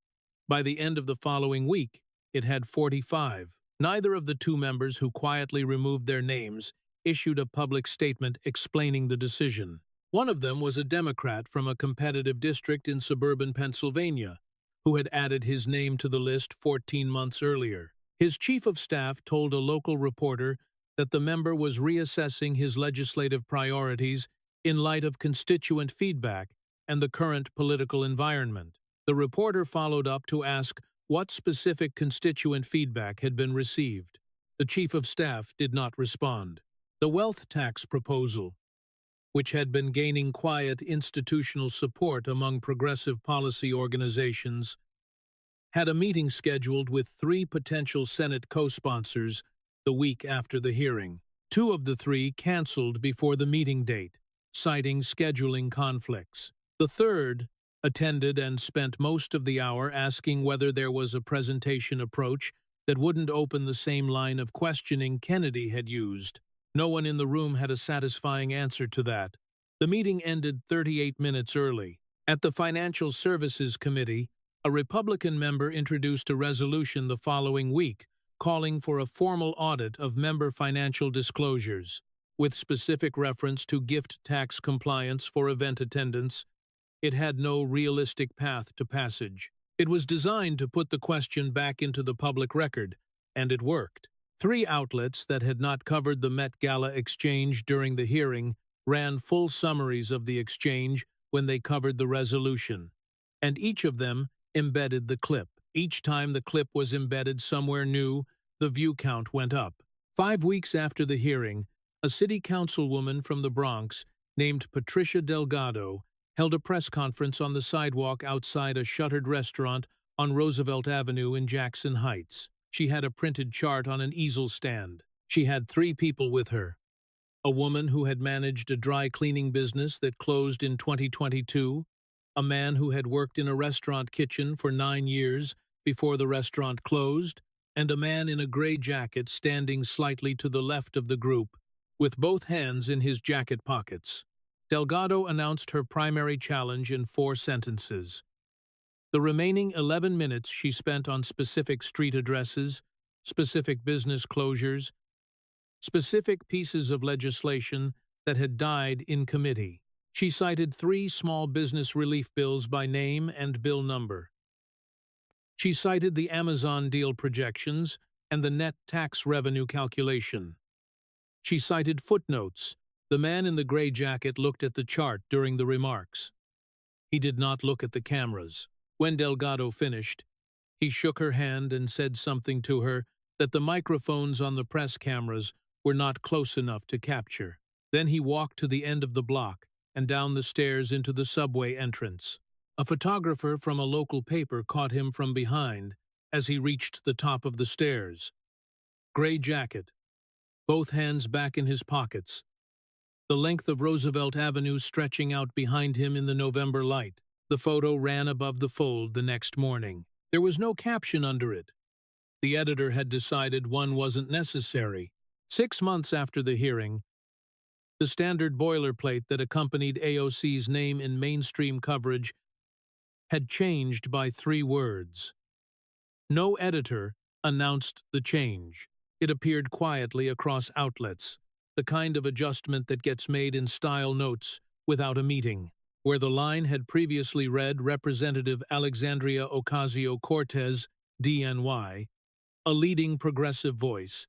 By the end of the following week, it had 45. Neither of the 2 members who quietly removed their names issued a public statement explaining the decision. One of them was a Democrat from a competitive district in suburban Pennsylvania, who had added his name to the list 14 months earlier. His chief of staff told a local reporter that the member was reassessing his legislative priorities in light of constituent feedback and the current political environment. The reporter followed up to ask what specific constituent feedback had been received. The chief of staff did not respond. The wealth tax proposal, which had been gaining quiet institutional support among progressive policy organizations, had a meeting scheduled with 3 potential Senate co-sponsors the week after the hearing. 2 of the 3 canceled before the meeting date, citing scheduling conflicts. The third attended and spent most of the hour asking whether there was a presentation approach that wouldn't open the same line of questioning Kennedy had used. No one in the room had a satisfying answer to that. The meeting ended 38 minutes early. At the Financial Services Committee, a Republican member introduced a resolution the following week calling for a formal audit of member financial disclosures, with specific reference to gift tax compliance for event attendance. It had no realistic path to passage. It was designed to put the question back into the public record, and it worked. 3 outlets that had not covered the Met Gala exchange during the hearing ran full summaries of the exchange when they covered the resolution, and each of them embedded the clip. Each time the clip was embedded somewhere new, the view count went up. 5 weeks after the hearing, a city councilwoman from the Bronx named Patricia Delgado held a press conference on the sidewalk outside a shuttered restaurant on Roosevelt Avenue in Jackson Heights. She had a printed chart on an easel stand. She had 3 people with her. A woman who had managed a dry cleaning business that closed in 2022, a man who had worked in a restaurant kitchen for 9 years before the restaurant closed, and a man in a gray jacket standing slightly to the left of the group, with both hands in his jacket pockets. Delgado announced her primary challenge in 4 sentences. The remaining 11 minutes she spent on specific street addresses, specific business closures, specific pieces of legislation that had died in committee. She cited 3 small business relief bills by name and bill number. She cited the Amazon deal projections and the net tax revenue calculation. She cited footnotes. The man in the gray jacket looked at the chart during the remarks. He did not look at the cameras. When Delgado finished, he shook her hand and said something to her that the microphones on the press cameras were not close enough to capture. Then he walked to the end of the block and down the stairs into the subway entrance. A photographer from a local paper caught him from behind as he reached the top of the stairs. Gray jacket, both hands back in his pockets, the length of Roosevelt Avenue stretching out behind him in the November light. The photo ran above the fold the next morning. There was no caption under it. The editor had decided one wasn't necessary. 6 months after the hearing, the standard boilerplate that accompanied AOC's name in mainstream coverage had changed by 3 words. No editor announced the change. It appeared quietly across outlets, the kind of adjustment that gets made in style notes without a meeting. Where the line had previously read Representative Alexandria Ocasio-Cortez, DNY, a leading progressive voice,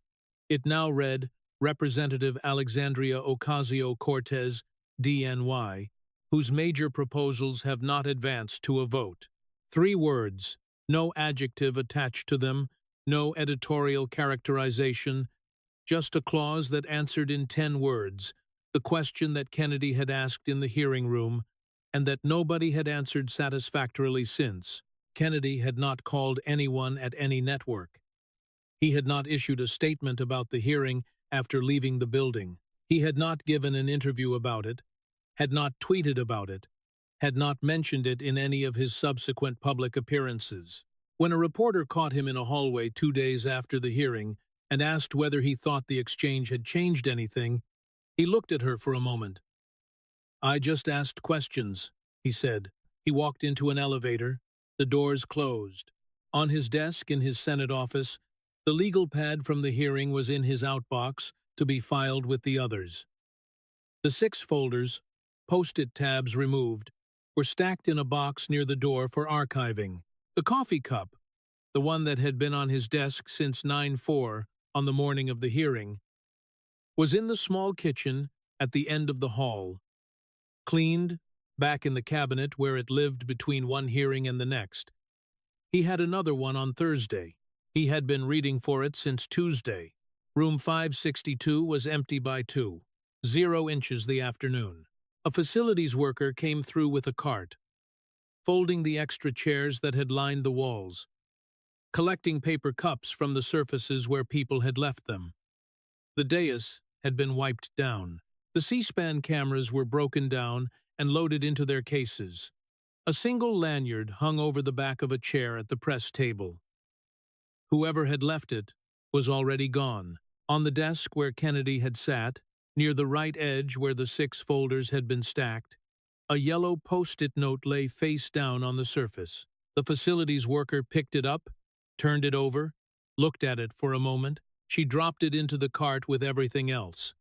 it now read Representative Alexandria Ocasio-Cortez, DNY, whose major proposals have not advanced to a vote. 3 words, no adjective attached to them, no editorial characterization, just a clause that answered in 10 words the question that Kennedy had asked in the hearing room and that nobody had answered satisfactorily since. Kennedy had not called anyone at any network. He had not issued a statement about the hearing after leaving the building. He had not given an interview about it, had not tweeted about it, had not mentioned it in any of his subsequent public appearances. When a reporter caught him in a hallway 2 days after the hearing and asked whether he thought the exchange had changed anything, he looked at her for a moment. "I just asked questions," he said. He walked into an elevator. The doors closed. On his desk in his Senate office, the legal pad from the hearing was in his outbox to be filed with the others. The 6 folders, post-it tabs removed, were stacked in a box near the door for archiving. The coffee cup, the one that had been on his desk since 9/4 on the morning of the hearing, was in the small kitchen at the end of the hall, cleaned, back in the cabinet where it lived between one hearing and the next. He had another one on Thursday. He had been reading for it since Tuesday. Room 562 was empty by 2:00 the afternoon. A facilities worker came through with a cart, folding the extra chairs that had lined the walls, collecting paper cups from the surfaces where people had left them. The dais had been wiped down. The C-SPAN cameras were broken down and loaded into their cases. A single lanyard hung over the back of a chair at the press table. Whoever had left it was already gone. On the desk where Kennedy had sat, near the right edge where the 6 folders had been stacked, a yellow post-it note lay face down on the surface. The facilities worker picked it up, turned it over, looked at it for a moment. She dropped it into the cart with everything else.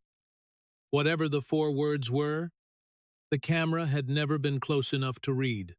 Whatever the 4 words were, the camera had never been close enough to read.